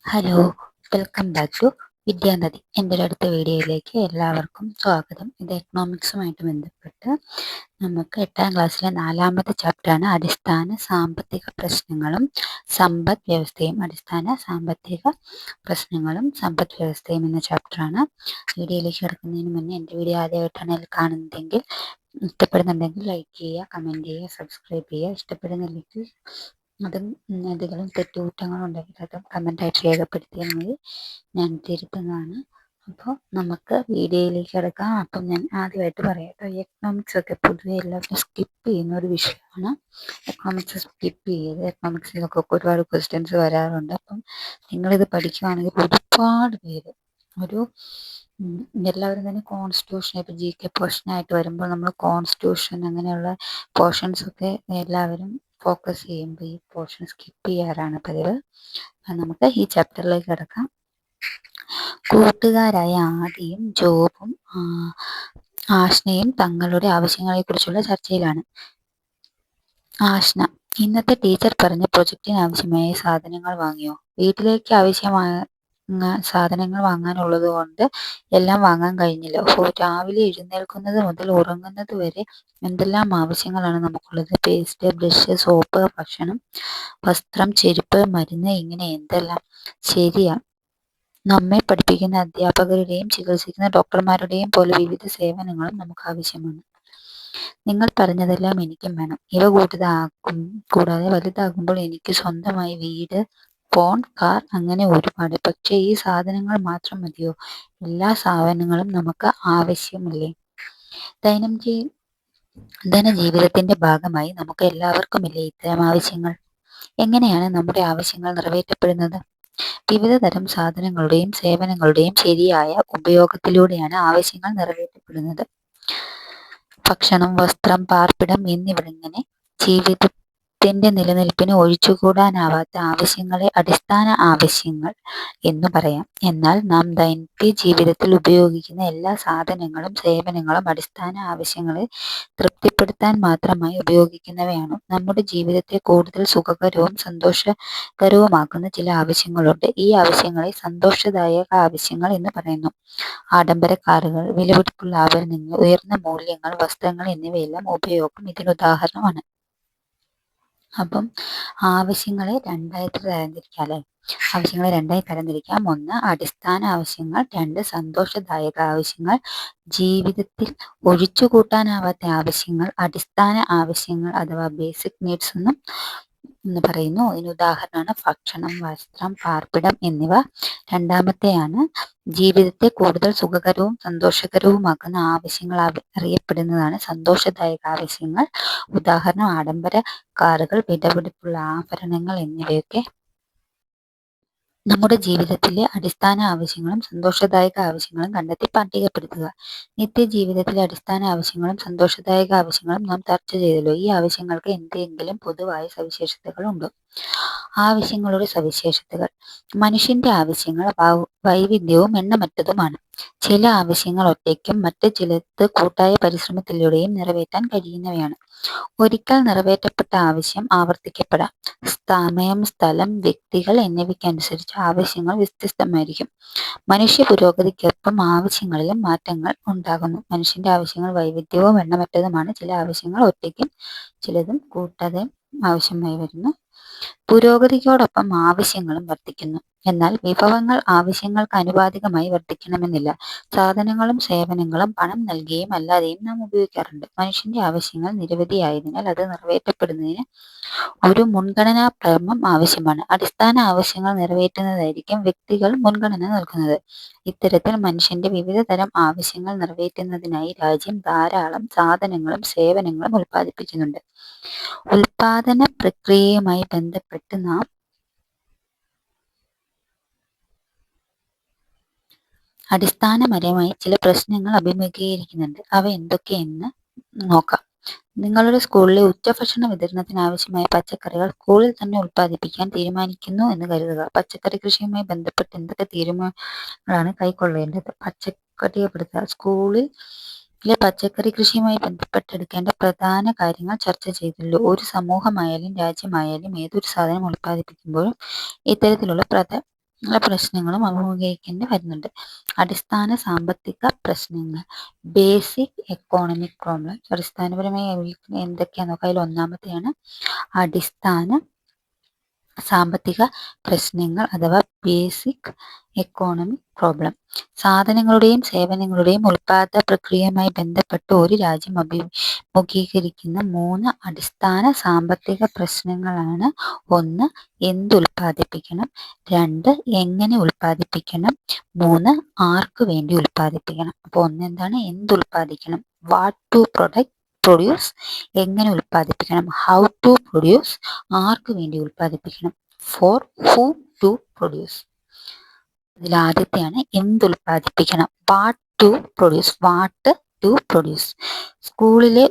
Hello, welcome back to Vidyanadi. എൻ്റെ ഒരു അടുത്ത വീഡിയോയിലേക്ക് എല്ലാവർക്കും സ്വാഗതം. ഇത് എക്കണോമിക്സുമായിട്ട് ബന്ധപ്പെട്ട് നമുക്ക് 8ാം ക്ലാസ്സിലെ 4ാമത്തെ ചാപ്റ്ററാണ് അടിസ്ഥാന സാമ്പത്തിക പ്രശ്നങ്ങളും സമ്പദ് വ്യവസ്ഥയും. അടിസ്ഥാന സാമ്പത്തിക പ്രശ്നങ്ങളും സമ്പദ് വ്യവസ്ഥയും എന്ന ചാപ്റ്ററാണ്. വീഡിയോയിലേക്ക് കിടക്കുന്നതിന് മുന്നേ എൻ്റെ വീഡിയോ ആദ്യമായിട്ടാണ് കാണുന്നതെങ്കിൽ ഇഷ്ടപ്പെടുന്നുണ്ടെങ്കിൽ ലൈക്ക് ചെയ്യുക, കമൻറ്റ് ചെയ്യുക, സബ്സ്ക്രൈബ് ചെയ്യുക. ഇഷ്ടപ്പെടുന്നില്ലെങ്കിൽ അതും എന്തെങ്കിലും തെറ്റുകുറ്റങ്ങളും ഉണ്ടെങ്കിൽ അതും കമൻ്റായിട്ട് രേഖപ്പെടുത്തിയാൽ മതി, ഞാൻ തിരുത്തുന്നതാണ്. അപ്പോൾ നമുക്ക് വീഡിയോയിലേക്ക് കിടക്കാം. അപ്പം ഞാൻ ആദ്യമായിട്ട് പറയാം കേട്ടോ, എക്കണോമിക്സ് ഒക്കെ പൊതുവെ എല്ലാവരും സ്കിപ്പ് ചെയ്യുന്ന ഒരു വിഷയമാണ്. എക്കണോമിക്സ് സ്കിപ്പ് ചെയ്ത് എക്കണോമിക്സിലൊക്കെ ഒരുപാട് ക്വസ്റ്റ്യൻസ് വരാറുണ്ട്. അപ്പം നിങ്ങളിത് പഠിക്കുകയാണെങ്കിൽ ഒരുപാട് പേര് എല്ലാവരും തന്നെ കോൺസ്റ്റിറ്റ്യൂഷൻ, ഇപ്പോൾ ജി കെ പോർഷനായിട്ട് വരുമ്പോൾ നമ്മൾ കോൺസ്റ്റിറ്റ്യൂഷൻ അങ്ങനെയുള്ള പോർഷൻസൊക്കെ എല്ലാവരും ഫോക്കസ് ചെയ്യുമ്പോൾ ഈ പോർഷൻ സ്കിപ്പ് ചെയ്യാറാണ് പതിവ്. നമുക്ക് ഈ ചാപ്റ്ററിലേക്ക് കിടക്കാം. കൂട്ടുകാരായ ആദിയും ജോബും ആഷ്നയും തങ്ങളുടെ ആവശ്യങ്ങളെക്കുറിച്ചുള്ള ചർച്ചയിലാണ്. ആഷ്ന: ഇന്നത്തെ ടീച്ചർ പറഞ്ഞ പ്രൊജക്റ്റിന് ആവശ്യമായ സാധനങ്ങൾ വാങ്ങിയോ? വീട്ടിലേക്ക് ആവശ്യമായ സാധനങ്ങൾ വാങ്ങാനുള്ളത് കൊണ്ട് എല്ലാം വാങ്ങാൻ കഴിഞ്ഞില്ല. രാവിലെ എഴുന്നേൽക്കുന്നത് മുതൽ ഉറങ്ങുന്നത് വരെ എന്തെല്ലാം ആവശ്യങ്ങളാണ് നമുക്കുള്ളത്. പേസ്റ്റ്, ബ്രഷ്, സോപ്പ്, ഭക്ഷണം, വസ്ത്രം, ചെരുപ്പ്, മരുന്ന്, ഇങ്ങനെ എന്തെല്ലാം. ശരിയാ, നമ്മെ പഠിപ്പിക്കുന്ന അധ്യാപകരുടെയും ചികിത്സിക്കുന്ന ഡോക്ടർമാരുടെയും പോലെ വിവിധ സേവനങ്ങളും നമുക്ക് ആവശ്യമാണ്. നിങ്ങൾ പറഞ്ഞതെല്ലാം എനിക്കും വേണം. ഇവ കൂടാതെ വലുതാകുമ്പോൾ എനിക്ക് സ്വന്തമായി വീട്, ഫോൺ, കാർ, അങ്ങനെ ഒരുപാട്. പക്ഷേ ഈ സാധനങ്ങൾ മാത്രം മതിയോ? എല്ലാ സാധനങ്ങളും നമുക്ക് ആവശ്യമില്ലേ? ദൈനംദിന ജീവിതത്തിന്റെ ഭാഗമായി നമുക്ക് എല്ലാവർക്കുമില്ലേ ഇത്തരം ആവശ്യങ്ങൾ? എങ്ങനെയാണ് നമ്മുടെ ആവശ്യങ്ങൾ നിറവേറ്റപ്പെടുന്നത്? വിവിധ തരം സാധനങ്ങളുടെയും സേവനങ്ങളുടെയും ശരിയായ ഉപയോഗത്തിലൂടെയാണ് ആവശ്യങ്ങൾ നിറവേറ്റപ്പെടുന്നത്. ഭക്ഷണം, വസ്ത്രം, പാർപ്പിടം എന്നിവിടങ്ങനെ ജീവിതത്തിന്റെ നിലനിൽപ്പിന് ഒഴിച്ചുകൂടാനാവാത്ത ആവശ്യങ്ങളെ അടിസ്ഥാന ആവശ്യങ്ങൾ എന്നു പറയാം. എന്നാൽ നാം ദൈനംദിന ജീവിതത്തിൽ ഉപയോഗിക്കുന്ന എല്ലാ സാധനങ്ങളും സേവനങ്ങളും അടിസ്ഥാന ആവശ്യങ്ങളെ തൃപ്തിപ്പെടുത്താൻ മാത്രമായി ഉപയോഗിക്കുന്നവയാണ്. നമ്മുടെ ജീവിതത്തെ കൂടുതൽ സുഖകരവും സന്തോഷകരവുമാക്കുന്ന ചില ആവശ്യങ്ങളുണ്ട്. ഈ ആവശ്യങ്ങളെ സന്തോഷദായക ആവശ്യങ്ങൾ എന്ന് പറയുന്നു. ആഡംബര കാറുകൾ, വിലപിടിപ്പുള്ള ആഭരണങ്ങൾ, ഉയർന്ന മൂല്യങ്ങൾ, വസ്ത്രങ്ങൾ എന്നിവയെല്ലാം ഉപയോഗം ഇതിനുദാഹരണമാണ്. അപ്പം ആവശ്യങ്ങളെ രണ്ടായി തരംതിരിക്കാം. 1 അടിസ്ഥാന ആവശ്യങ്ങൾ, 2 സന്തോഷദായക ആവശ്യങ്ങൾ. ജീവിതത്തിൽ ഒഴിച്ചുകൂട്ടാനാവാത്ത ആവശ്യങ്ങൾ അടിസ്ഥാന ആവശ്യങ്ങൾ അഥവാ ബേസിക് നീഡ്സ് എന്ന് പറയുന്നു. ഇതിന് ഉദാഹരണമാണ് ഭക്ഷണം, വസ്ത്രം, പാർപ്പിടം എന്നിവ. രണ്ടാമത്തെയാണ് ജീവിതത്തെ കൂടുതൽ സുഖകരവും സന്തോഷകരവുമാക്കുന്ന ആവശ്യങ്ങൾ അറിയപ്പെടുന്നതാണ് സന്തോഷദായക ആവശ്യങ്ങൾ. ഉദാഹരണം ആഡംബര കാറുകൾ, വിലപിടിപ്പുള്ള ആഭരണങ്ങൾ എന്നിവയൊക്കെ. നമ്മുടെ ജീവിതത്തിലെ അടിസ്ഥാന ആവശ്യങ്ങളും സന്തോഷദായക ആവശ്യങ്ങളും കണ്ടെത്തി പട്ടികപ്പെടുത്തുക. നിത്യജീവിതത്തിലെ അടിസ്ഥാന ആവശ്യങ്ങളും സന്തോഷദായക ആവശ്യങ്ങളും നാം ചർച്ച ചെയ്തല്ലോ. ഈ ആവശ്യങ്ങൾക്ക് എന്തെങ്കിലും പൊതുവായ സവിശേഷതകളുണ്ടോ? ആവശ്യങ്ങളുടെ സവിശേഷതകൾ. മനുഷ്യന്റെ ആവശ്യങ്ങൾ വൈവിധ്യവും എണ്ണമറ്റതുമാണ്. ചില ആവശ്യങ്ങൾ ഒറ്റയ്ക്കും മറ്റ് ചിലത് കൂട്ടായ പരിശ്രമത്തിലൂടെയും നിറവേറ്റാൻ കഴിയുന്നവയാണ്. ഒരിക്കൽ നിറവേറ്റപ്പെട്ട ആവശ്യം ആവർത്തിക്കപ്പെടാം. സമയം, സ്ഥലം, വ്യക്തികൾ എന്നിവയ്ക്കനുസരിച്ച് ആവശ്യങ്ങൾ വ്യത്യസ്തമായിരിക്കും. മനുഷ്യ പുരോഗതിക്കൊപ്പം ആവശ്യങ്ങളിലും മാറ്റങ്ങൾ ഉണ്ടാകുന്നു. മനുഷ്യന്റെ ആവശ്യങ്ങൾ വൈവിധ്യവും എണ്ണമറ്റതുമാണ്. ചില ആവശ്യങ്ങൾ ഒറ്റയ്ക്കും ചിലതും കൂട്ടാതെയും ആവശ്യമായി വരുന്നു. പുരോഗതിയോടൊപ്പം ആവശ്യങ്ങളും വർദ്ധിക്കുന്നു. എന്നാൽ വിഭവങ്ങൾ ആവശ്യങ്ങൾക്ക് ആനുപാതികമായി വർദ്ധിക്കണമെന്നില്ല. സാധനങ്ങളും സേവനങ്ങളും പണം നൽകിയും അല്ലാതെയും നാം ഉപയോഗിക്കാറുണ്ട്. മനുഷ്യന്റെ ആവശ്യങ്ങൾ നിരവധിയായതിനാൽ അത് നിറവേറ്റപ്പെടുന്നതിന് ഒരു മുൻഗണനാ ക്രമം ആവശ്യമാണ്. അടിസ്ഥാന ആവശ്യങ്ങൾ നിറവേറ്റുന്നതായിരിക്കും വ്യക്തികൾ മുൻഗണന നൽകുന്നത്. ഇത്തരത്തിൽ മനുഷ്യന്റെ വിവിധ തരം ആവശ്യങ്ങൾ നിറവേറ്റുന്നതിനായി രാജ്യം ധാരാളം സാധനങ്ങളും സേവനങ്ങളും ഉൽപ്പാദിപ്പിക്കുന്നുണ്ട്. ഉൽപാദന പ്രക്രിയയുമായി ബന്ധപ്പെട്ട് നാം അടിസ്ഥാനപരമായി ചില പ്രശ്നങ്ങൾ അഭിമുഖീകരിക്കുന്നുണ്ട്. അവ എന്തൊക്കെയെന്ന് നോക്കാം. നിങ്ങളുടെ സ്കൂളിലെ ഉച്ചഭക്ഷണ വിതരണത്തിന് ആവശ്യമായ പച്ചക്കറികൾ സ്കൂളിൽ തന്നെ ഉൽപ്പാദിപ്പിക്കാൻ തീരുമാനിക്കുന്നു എന്ന് കരുതുക. പച്ചക്കറി കൃഷിയുമായി ബന്ധപ്പെട്ട് എന്തൊക്കെ തീരുമാനങ്ങളാണ് കൈക്കൊള്ളേണ്ടത്? പട്ടികപ്പെടുത്തുക. സ്കൂളിലെ പച്ചക്കറി കൃഷിയുമായി ബന്ധപ്പെട്ടെടുക്കേണ്ട പ്രധാന കാര്യങ്ങൾ ചർച്ച ചെയ്തല്ലോ. ഒരു സമൂഹമായാലും രാജ്യമായാലും ഏതൊരു സാധനം ഉൽപ്പാദിപ്പിക്കുമ്പോഴും ഇത്തരത്തിലുള്ള പ്രശ്നങ്ങളും അഭിമുഖീകരിക്കേണ്ടി വരുന്നുണ്ട്. അടിസ്ഥാന സാമ്പത്തിക പ്രശ്നങ്ങൾ, ബേസിക് എക്കോണമിക് പ്രോബ്ലംസ്. അടിസ്ഥാനപരമായി എന്തൊക്കെയാണെന്ന് നോക്കാം. അതിൽ ഒന്നാമത്തെയാണ് അടിസ്ഥാന സാമ്പത്തിക പ്രശ്നങ്ങൾ അഥവാ ബേസിക് എക്കോണമിക് പ്രോബ്ലം. സാധനങ്ങളുടെയും സേവനങ്ങളുടെയും ഉൽപാദന പ്രക്രിയയുമായി ബന്ധപ്പെട്ട് ഒരു രാജ്യം അഭിമുഖീകരിക്കുന്ന 3 അടിസ്ഥാന സാമ്പത്തിക പ്രശ്നങ്ങളാണ്: 1. എന്തുൽപാദിപ്പിക്കണം, 2. എങ്ങനെ ഉൽപാദിപ്പിക്കണം, 3. ആർക്ക് വേണ്ടി ഉൽപാദിപ്പിക്കണം. അപ്പോൾ ഒന്നെന്താണ്? എന്തുൽപാദിക്കണം, വാട്ട് ടു പ്രൊഡ്യൂസ്. എങ്ങനെ ഉൽപ്പാദിപ്പിക്കണം, ഹൗ ടു പ്രൊഡ്യൂസ്. ആർക്ക് വേണ്ടി ഉൽപ്പാദിപ്പിക്കണം, ഫോർ ഹൂം ടു പ്രൊഡ്യൂസ്. ഇതിൽ ആദ്യത്തെയാണ് എന്തുൽപ്പാദിപ്പിക്കണം, what to produce. What to produce. സ്കൂളിലെ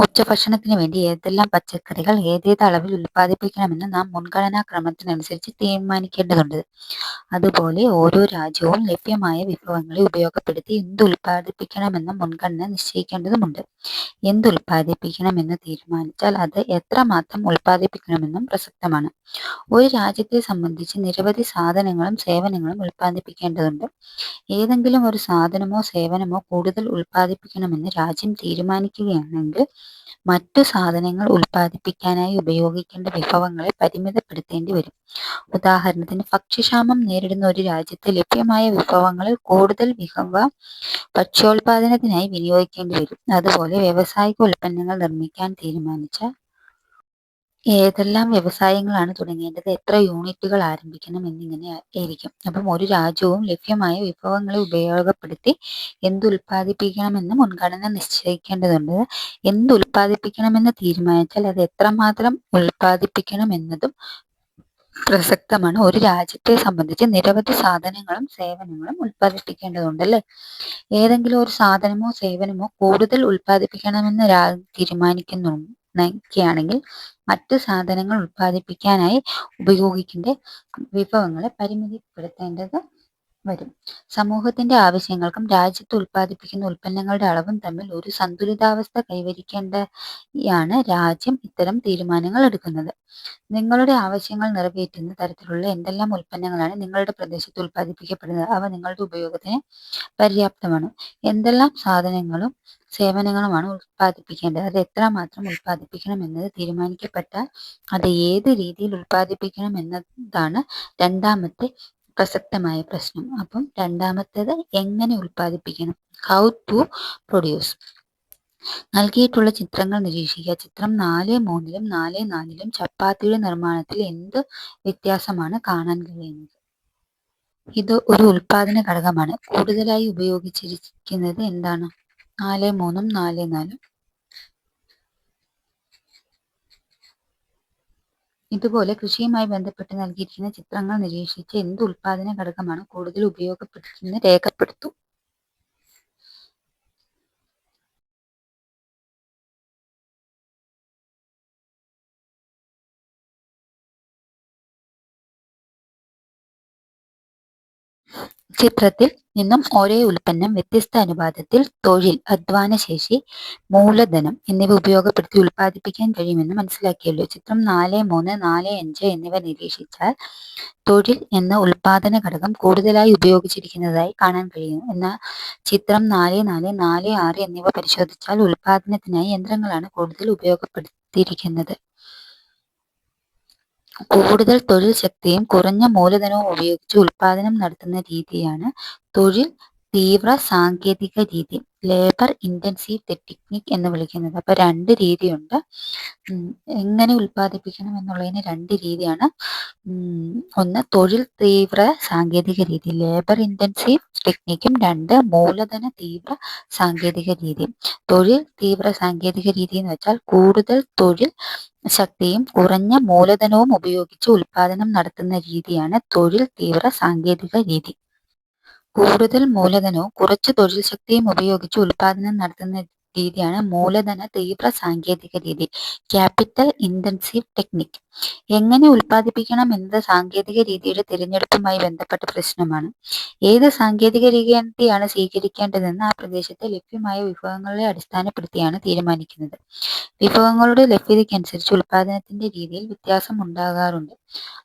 ഉച്ചഭക്ഷണത്തിന് വേണ്ടി ഏതെല്ലാം പച്ചക്കറികൾ ഏതേത് അളവിൽ ഉൽപ്പാദിപ്പിക്കണമെന്ന് നാം മുൻഗണനാ ക്രമത്തിനനുസരിച്ച് തീരുമാനിക്കേണ്ടതുണ്ട്. അതുപോലെ ഓരോ രാജ്യവും ലഭ്യമായ വിഭവങ്ങളെ ഉപയോഗപ്പെടുത്തി എന്തുൽപ്പാദിപ്പിക്കണമെന്ന മുൻഗണന നിശ്ചയിക്കേണ്ടതുമുണ്ട്. എന്തുൽപ്പാദിപ്പിക്കണമെന്ന് തീരുമാനിച്ചാൽ അത് എത്രമാത്രം ഉൽപ്പാദിപ്പിക്കണമെന്നും പ്രസക്തമാണ്. ഒരു രാജ്യത്തെ സംബന്ധിച്ച് നിരവധി സാധനങ്ങളും സേവനങ്ങളും ഉൽപ്പാദിപ്പിക്കേണ്ടതുണ്ട്. ഏതെങ്കിലും ഒരു സാധനമോ സേവനമോ കൂടുതൽ ഉൽപ്പാദിപ്പിക്കണമെന്ന് രാജ്യം തീരുമാനിക്കുകയാണെങ്കിൽ മറ്റു സാധനങ്ങൾ ഉൽപ്പാദിപ്പിക്കാനായി ഉപയോഗിക്കേണ്ട വിഭവങ്ങളെ പരിമിതപ്പെടുത്തേണ്ടി വരും. ഉദാഹരണത്തിന്, ഭക്ഷ്യക്ഷാമം നേരിടുന്ന ഒരു രാജ്യത്ത് ലഭ്യമായ വിഭവങ്ങളിൽ കൂടുതൽ വിഭവം ഭക്ഷ്യോൽപാദനത്തിനായി വിനിയോഗിക്കേണ്ടി വരും. അതുപോലെ വ്യാവസായിക ഉൽപ്പന്നങ്ങൾ നിർമ്മിക്കാൻ തീരുമാനിച്ച ഏതെല്ലാം വ്യവസായങ്ങളാണ് തുടങ്ങേണ്ടത്, എത്ര യൂണിറ്റുകൾ ആരംഭിക്കണം എന്നിങ്ങനെ ആയിരിക്കും. അപ്പം ഒരു രാജ്യവും ലഭ്യമായ വിഭവങ്ങളെ ഉപയോഗപ്പെടുത്തി എന്തുൽപ്പാദിപ്പിക്കണമെന്ന് മുൻഗണന നിശ്ചയിക്കേണ്ടതുണ്ട്. എന്തുൽപ്പാദിപ്പിക്കണമെന്ന് തീരുമാനിച്ചാൽ അത് എത്രമാത്രം ഉൽപ്പാദിപ്പിക്കണം എന്നതും പ്രസക്തമാണ്. ഒരു രാജ്യത്തെ സംബന്ധിച്ച് നിരവധി സാധനങ്ങളും സേവനങ്ങളും ഉൽപ്പാദിപ്പിക്കേണ്ടതുണ്ട് അല്ലേ. ഏതെങ്കിലും ഒരു സാധനമോ സേവനമോ കൂടുതൽ ഉൽപ്പാദിപ്പിക്കണമെന്ന് തീരുമാനിക്കുകയാണെങ്കിൽ മറ്റ് സാധനങ്ങൾ ഉൽപ്പാദിപ്പിക്കാനായി ഉപയോഗിക്കേണ്ട വിഭവങ്ങളെ പരിമിതപ്പെടുത്തേണ്ടത് വരും. സമൂഹത്തിന്റെ ആവശ്യങ്ങൾക്കും രാജ്യത്ത് ഉൽപ്പാദിപ്പിക്കുന്ന ഉൽപ്പന്നങ്ങളുടെ അളവും തമ്മിൽ ഒരു സന്തുലിതാവസ്ഥ കൈവരിക്കേണ്ടയാണ് രാജ്യം ഇത്തരം തീരുമാനങ്ങൾ എടുക്കുന്നത്. നിങ്ങളുടെ ആവശ്യങ്ങൾ നിറവേറ്റുന്ന തരത്തിലുള്ള എന്തെല്ലാം ഉൽപ്പന്നങ്ങളാണ് നിങ്ങളുടെ പ്രദേശത്ത് ഉൽപ്പാദിപ്പിക്കപ്പെടുന്നത്, അവ നിങ്ങളുടെ ഉപയോഗത്തിന് പര്യാപ്തമാണ്. എന്തെല്ലാം സാധനങ്ങളും സേവനങ്ങളുമാണ് ഉൽപ്പാദിപ്പിക്കേണ്ടത്, അത് എത്രമാത്രം ഉൽപ്പാദിപ്പിക്കണം എന്നത് തീരുമാനിക്കപ്പെട്ടാൽ അത് ഏത് രീതിയിൽ ഉൽപ്പാദിപ്പിക്കണം എന്നതാണ് രണ്ടാമത്തെ പ്രസക്തമായ പ്രശ്നം. അപ്പം രണ്ടാമത്തേത് എങ്ങനെ ഉൽപ്പാദിപ്പിക്കണം, ഹൗ ടു പ്രൊഡ്യൂസ്. നൽകിയിട്ടുള്ള ചിത്രങ്ങൾ നിരീക്ഷിക്കുക. ചിത്രം 4.3-ലും 4.4-ലും ചപ്പാത്തിയുടെ നിർമ്മാണത്തിൽ എന്ത് വ്യത്യാസമാണ് കാണാൻ കഴിയുന്നത്? ഇത് ഒരു ഉൽപാദന ഘടകമാണ്. കൂടുതലായി ഉപയോഗിച്ചിരിക്കുന്നത് എന്താണ്? 4.3-ഉം 4.4-ഉം. ഇതുപോലെ കൃഷിയുമായി ബന്ധപ്പെട്ട് നൽകിയിരിക്കുന്ന ചിത്രങ്ങൾ നിരീക്ഷിച്ച് എന്ത് ഉൽപാദന ഘടകമാണ് കൂടുതൽ ഉപയോഗപ്പെടുത്തുന്നത് രേഖപ്പെടുത്തൂ. ചിത്രത്തിൽ നിന്നും ഒരേ ഉൽപ്പന്നം വ്യത്യസ്ത അനുപാതത്തിൽ തൊഴിൽ, അധ്വാനശേഷി, മൂലധനം എന്നിവ ഉപയോഗപ്പെടുത്തി ഉൽപ്പാദിപ്പിക്കാൻ കഴിയുമെന്ന് മനസ്സിലാക്കിയല്ലോ. ചിത്രം 4.3, 4.5 എന്നിവ നിരീക്ഷിച്ചാൽ തൊഴിൽ എന്ന ഉൽപാദന ഘടകം കൂടുതലായി ഉപയോഗിച്ചിരിക്കുന്നതായി കാണാൻ കഴിയും. എന്നാൽ ചിത്രം 4.4, 4.6 എന്നിവ പരിശോധിച്ചാൽ ഉൽപാദനത്തിനായി യന്ത്രങ്ങളാണ് കൂടുതൽ ഉപയോഗപ്പെടുത്തിയിരിക്കുന്നത്. കൂടുതൽ തൊഴിൽ ശക്തിയും കുറഞ്ഞ മൂലധനവും ഉപയോഗിച്ച് ഉൽപാദനം നടത്തുന്ന രീതിയാണ് തൊഴിൽ തീവ്ര സാങ്കേതിക രീതി, ലേബർ ഇന്റൻസീവ് ടെക്നിക് എന്ന് വിളിക്കുന്നത്. അപ്പൊ 2 രീതിയുണ്ട്. എങ്ങനെ ഉൽപ്പാദിപ്പിക്കണം എന്നുള്ളതിന് 2 രീതിയാണ്. ഒന്ന് തൊഴിൽ തീവ്ര സാങ്കേതിക രീതി, ലേബർ ഇന്റൻസീവ് ടെക്നിക്കും. 2 മൂലധന തീവ്ര സാങ്കേതിക രീതി. തൊഴിൽ തീവ്ര സാങ്കേതിക രീതി എന്ന് വെച്ചാൽ കൂടുതൽ തൊഴിൽ ശക്തിയും കുറഞ്ഞ മൂലധനവും ഉപയോഗിച്ച് ഉൽപാദനം നടത്തുന്ന രീതിയാണ് തൊഴിൽ തീവ്ര സാങ്കേതിക രീതി. കൂടുതൽ മൂലധനവും കുറച്ച് തൊഴിൽ ശക്തിയും ഉപയോഗിച്ച് ഉൽപാദനം നടത്തുന്ന രീതിയാണ് മൂലധന തീവ്ര സാങ്കേതിക രീതി, ക്യാപിറ്റൽ ഇന്റൻസീവ് ടെക്നിക്. എങ്ങനെ ഉൽപ്പാദിപ്പിക്കണം എന്നത് സാങ്കേതിക രീതിയുടെ തിരഞ്ഞെടുപ്പുമായി ബന്ധപ്പെട്ട പ്രശ്നമാണ്. ഏത് സാങ്കേതിക രീതിയാണ് സ്വീകരിക്കേണ്ടതെന്ന് ആ പ്രദേശത്തെ ലഭ്യമായ വിഭവങ്ങളെ അടിസ്ഥാനപ്പെടുത്തിയാണ് തീരുമാനിക്കുന്നത്. വിഭവങ്ങളുടെ ലഭ്യതയ്ക്കനുസരിച്ച് ഉൽപ്പാദനത്തിന്റെ രീതിയിൽ വ്യത്യാസം ഉണ്ടാകാറുണ്ട്.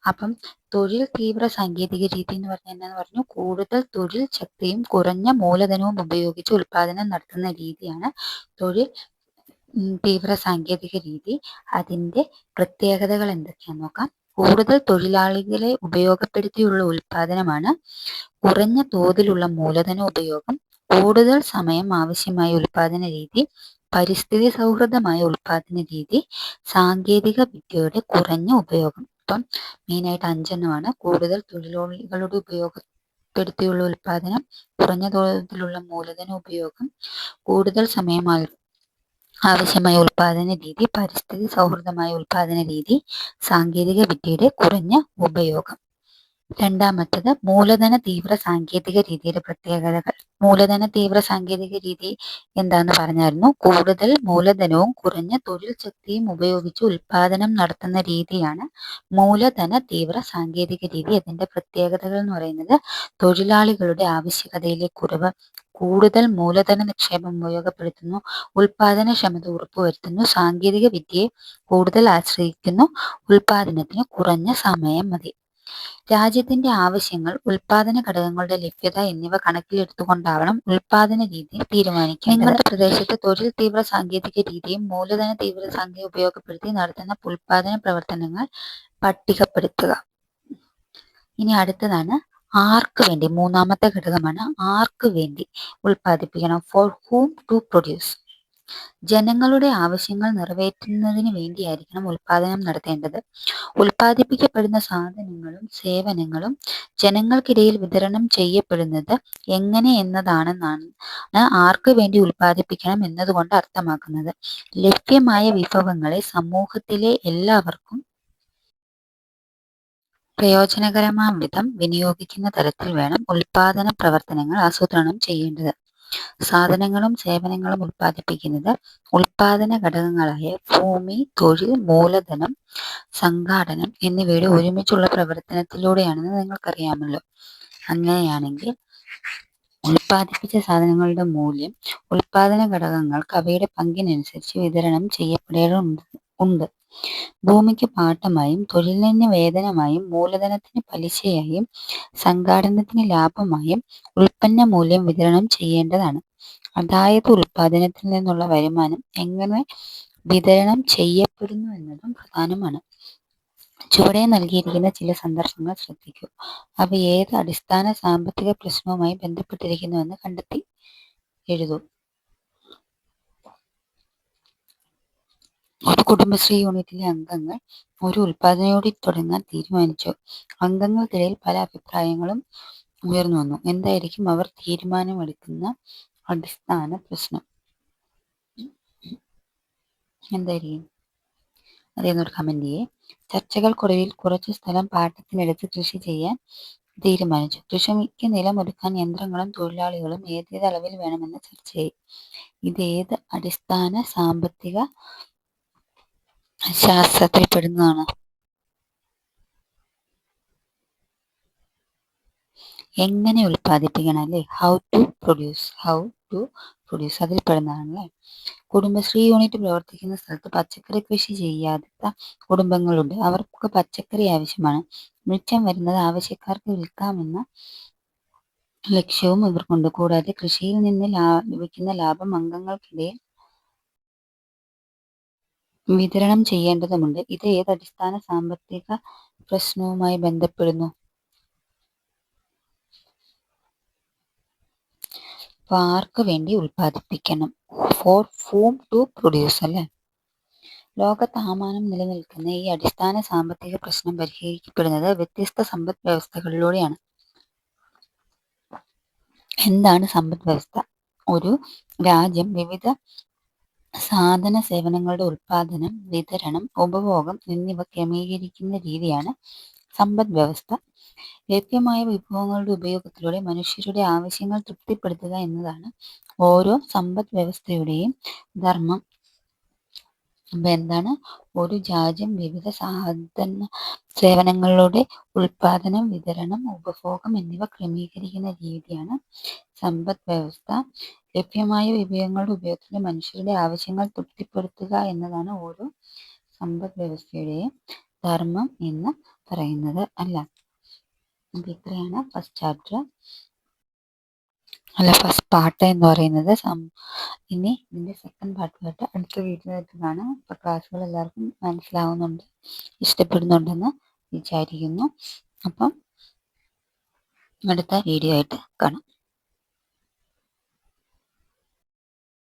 അപ്പം തൊഴിൽ തീവ്ര സാങ്കേതിക രീതി എന്ന് പറഞ്ഞാൽ എന്താന്ന് പറഞ്ഞു, കൂടുതൽ തൊഴിൽ ശക്തിയും കുറഞ്ഞ മൂലധനവും ഉപയോഗിച്ച് ഉൽപ്പാദനം നടത്തുന്ന രീതിയാണ് തൊഴിൽ തീവ്ര സാങ്കേതിക രീതി. അതിന്റെ പ്രത്യേകതകൾ എന്തൊക്കെയാന്ന് നോക്കാം. കൂടുതൽ തൊഴിലാളികളെ ഉപയോഗപ്പെടുത്തിയുള്ള ഉൽപ്പാദനമാണ്, കുറഞ്ഞ തോതിലുള്ള മൂലധന ഉപയോഗം, കൂടുതൽ സമയം ആവശ്യമായ ഉൽപ്പാദന രീതി, പരിസ്ഥിതി സൗഹൃദമായ ഉൽപ്പാദന രീതി, സാങ്കേതിക വിദ്യയുടെ കുറഞ്ഞ ഉപയോഗം. ഇപ്പം മെയിനായിട്ട് 5 കൂടുതൽ തൊഴിലാളികളുടെ ഉപയോഗപ്പെടുത്തിയുള്ള ഉൽപ്പാദനം, കുറഞ്ഞ തോതിലുള്ള മൂലധന ഉപയോഗം, കൂടുതൽ സമയം ആവശ്യമായ ഉൽപ്പാദന രീതി, പരിസ്ഥിതി സൗഹൃദമായ ഉൽപ്പാദന രീതി, സാങ്കേതിക വിദ്യയുടെ കുറഞ്ഞ ഉപയോഗം. രണ്ടാമത്തത് മൂലധന തീവ്ര സാങ്കേതിക രീതിയുടെ പ്രത്യേകതകൾ. മൂലധന തീവ്ര സാങ്കേതിക രീതി എന്താന്ന് പറഞ്ഞായിരുന്നു, കൂടുതൽ മൂലധനവും കുറഞ്ഞ തൊഴിൽ ശക്തിയും ഉപയോഗിച്ച് ഉൽപാദനം നടത്തുന്ന രീതിയാണ് മൂലധന തീവ്ര സാങ്കേതിക രീതി. അതിന്റെ പ്രത്യേകതകൾ എന്ന് പറയുന്നത് തൊഴിലാളികളുടെ ആവശ്യകതയിലെ കുറവ്, കൂടുതൽ മൂലധന നിക്ഷേപം ഉപയോഗപ്പെടുത്തുന്നു, ഉൽപാദനക്ഷമത ഉറപ്പുവരുത്തുന്നു, സാങ്കേതിക വിദ്യയെ കൂടുതൽ ആശ്രയിക്കുന്നു, ഉൽപാദനത്തിന് കുറഞ്ഞ സമയം മതി. രാജ്യത്തിന്റെ ആവശ്യങ്ങൾ, ഉൽപാദന ഘടകങ്ങളുടെ ലഭ്യത എന്നിവ കണക്കിലെടുത്തുകൊണ്ടാവണം ഉൽപാദന രീതി തീരുമാനിക്കേണ്ടത്. നിങ്ങളുടെ പ്രദേശത്ത് തൊഴിൽ തീവ്ര സാങ്കേതിക രീതിയും മൂലധന തീവ്ര സാങ്കേതിക ഉപയോഗപ്പെടുത്തി നടത്തുന്ന ഉൽപാദന പ്രവർത്തനങ്ങൾ പട്ടികപ്പെടുത്തുക. ഇനി അടുത്തതാണ് ആർക്ക് വേണ്ടി. മൂന്നാമത്തെ ഘടകമാണ് ആർക്ക് വേണ്ടി ഉൽപ്പാദിപ്പിക്കണം. For whom to produce. ജനങ്ങളുടെ ആവശ്യങ്ങൾ നിറവേറ്റുന്നതിന് വേണ്ടിയായിരിക്കണം ഉൽപാദനം നടത്തേണ്ടത്. ഉൽപ്പാദിപ്പിക്കപ്പെടുന്ന സാധനങ്ങളും സേവനങ്ങളും ജനങ്ങൾക്കിടയിൽ വിതരണം ചെയ്യപ്പെടുന്നത് എങ്ങനെ എന്നതാണെന്നാണ് ആർക്ക് വേണ്ടി ഉൽപ്പാദിപ്പിക്കണം എന്നതുകൊണ്ട് അർത്ഥമാക്കുന്നത്. ലഭ്യമായ വിഭവങ്ങളെ സമൂഹത്തിലെ എല്ലാവർക്കും പ്രയോജനകരമാം വിധം വിനിയോഗിക്കുന്ന തരത്തിൽ വേണം ഉൽപാദന പ്രവർത്തനങ്ങൾ ആസൂത്രണം ചെയ്യേണ്ടത്. സാധനങ്ങളും സേവനങ്ങളും ഉൽപ്പാദിപ്പിക്കുന്നത് ഉൽപാദന ഘടകങ്ങളായ ഭൂമി, തൊഴിൽ, മൂലധനം, സംഘാടനം എന്നിവയുടെ ഒരുമിച്ചുള്ള പ്രവർത്തനത്തിലൂടെയാണെന്ന് നിങ്ങൾക്കറിയാമല്ലോ. അങ്ങനെയാണെങ്കിൽ ഉൽപ്പാദിപ്പിച്ച സാധനങ്ങളുടെ മൂല്യം ഉൽപാദന ഘടകങ്ങൾക്ക് അവയുടെ പങ്കിനനുസരിച്ച് വിതരണം ചെയ്യപ്പെടേണ്ടതുണ്ട്. ഭൂമിക്ക് പാട്ടമായും, തൊഴിലിന് വേതനമായും, മൂലധനത്തിന് പലിശയായും, സംഘാടനത്തിന് ലാഭമായും ഉൽപ്പന്ന മൂല്യം വിതരണം ചെയ്യേണ്ടതാണ്. അതായത് ഉൽപാദനത്തിൽ നിന്നുള്ള വരുമാനം എങ്ങനെ വിതരണം ചെയ്യപ്പെടുന്നു എന്നതും പ്രധാനമാണ്. ചുവടെ നൽകിയിരിക്കുന്ന ചില സന്ദർഭങ്ങൾ ശ്രദ്ധിക്കൂ. അവ ഏത് അടിസ്ഥാന സാമ്പത്തിക പ്രശ്നവുമായി ബന്ധപ്പെട്ടിരിക്കുന്നുവെന്ന് കണ്ടെത്തി എഴുതൂ. ഒരു കുടുംബശ്രീ യൂണിറ്റിലെ അംഗങ്ങൾ ഒരു ഉൽപാദന യൂണിറ്റ് തുടങ്ങാൻ തീരുമാനിച്ചു. അംഗങ്ങൾക്കിടയിൽ പല അഭിപ്രായങ്ങളും ഉയർന്നു വന്നു. എന്തായിരിക്കും അവർ തീരുമാനമെടുക്കുന്ന അടിസ്ഥാന പ്രശ്നം? എന്തായിരിക്കും? അതേന്നൊരു കമന്റ് ചെയ്യേ. ചർച്ചകൾക്കൊടുവിൽ കുറച്ചു സ്ഥലം പാട്ടത്തിനെടുത്ത് കൃഷി ചെയ്യാൻ തീരുമാനിച്ചു. കൃഷിക്ക് നിലമൊരുക്കാൻ യന്ത്രങ്ങളും തൊഴിലാളികളും ഏതേത് അളവിൽ വേണമെന്ന് ചർച്ചയായി. ഇത് ഏത് അടിസ്ഥാന സാമ്പത്തിക ശാസ്ത്രത്തിൽ പെടുന്നതാണ്? എങ്ങനെ ഉൽപ്പാദിപ്പിക്കണം അല്ലേ? ഹൗ ടു പ്രൊഡ്യൂസ് അതിൽ പെടുന്നതാണല്ലേ. കുടുംബശ്രീ യൂണിറ്റ് പ്രവർത്തിക്കുന്ന സ്ഥലത്ത് പച്ചക്കറി കൃഷി ചെയ്യാത്ത കുടുംബങ്ങളുണ്ട്. അവർക്ക് പച്ചക്കറി ആവശ്യമാണ്. മിച്ചം വരുന്നത് ആവശ്യക്കാർക്ക് വിൽക്കാമെന്ന ലക്ഷ്യവും ഇവർക്കുണ്ട്. കൂടാതെ കൃഷിയിൽ നിന്ന് ലഭിക്കുന്ന ലാഭം അംഗങ്ങൾക്കിടയിൽ വിതരണം ചെയ്യേണ്ടതുണ്ട്. ഇത് ഏത് അടിസ്ഥാന സാമ്പത്തിക പ്രശ്നവുമായി ബന്ധപ്പെടുന്നു? ആർക്ക് വേണ്ടി ഉൽപ്പാദിപ്പിക്കണം? ഫോർ ഹൂം ടു പ്രൊഡ്യൂസ് അല്ലേ. ലോകത്താകമാനം നിലനിൽക്കുന്ന ഈ അടിസ്ഥാന സാമ്പത്തിക പ്രശ്നം പരിഹരിക്കപ്പെടുന്നത് വ്യത്യസ്ത സമ്പദ് വ്യവസ്ഥകളിലൂടെയാണ്. എന്താണ് സമ്പദ് വ്യവസ്ഥ? ഒരു രാജ്യം വിവിധ സാധന സേവനങ്ങളുടെ ഉൽപാദനം, വിതരണം, ഉപഭോഗം എന്നിവ ക്രമീകരിക്കുന്ന രീതിയാണ് സമ്പദ് വ്യവസ്ഥ. ലഭ്യമായ വിഭവങ്ങളുടെ ഉപയോഗത്തിലൂടെ മനുഷ്യരുടെ ആവശ്യങ്ങൾ തൃപ്തിപ്പെടുത്തുക എന്നതാണ് ഓരോ സമ്പദ് വ്യവസ്ഥയുടെയും ധർമ്മം. അപ്പൊ എന്താണ്? ഒരു രാജ്യം വിവിധ സേവനങ്ങളുടെ ഉൽപാദനം, വിതരണം, ഉപഭോഗം എന്നിവ ക്രമീകരിക്കുന്ന രീതിയാണ് സമ്പദ് വ്യവസ്ഥ. ലഭ്യമായ വിഭവങ്ങളുടെ ഉപയോഗത്തിലൂടെ മനുഷ്യരുടെ ആവശ്യങ്ങൾ തൃപ്തിപ്പെടുത്തുക എന്നതാണ് ഓരോ സമ്പദ് വ്യവസ്ഥയുടെയും ധർമ്മം എന്ന് പറയുന്നത്. അല്ല, അപ്പൊ ഇത്രയാണ് ഫസ്റ്റ് പാർട്ട് എന്ന് പറയുന്നത്. ഇനി ഇതിന്റെ സെക്കൻഡ് പാർട്ടായിട്ട് അടുത്ത വീഡിയോയായിട്ട് കാണാം. അപ്പോൾ ക്ലാസ്സുകൾ എല്ലാവർക്കും മനസ്സിലാവുന്നുണ്ട്, ഇഷ്ടപ്പെടുന്നുണ്ടെന്ന് വിചാരിക്കുന്നു. അപ്പം അടുത്ത വീഡിയോ ആയിട്ട് കാണാം.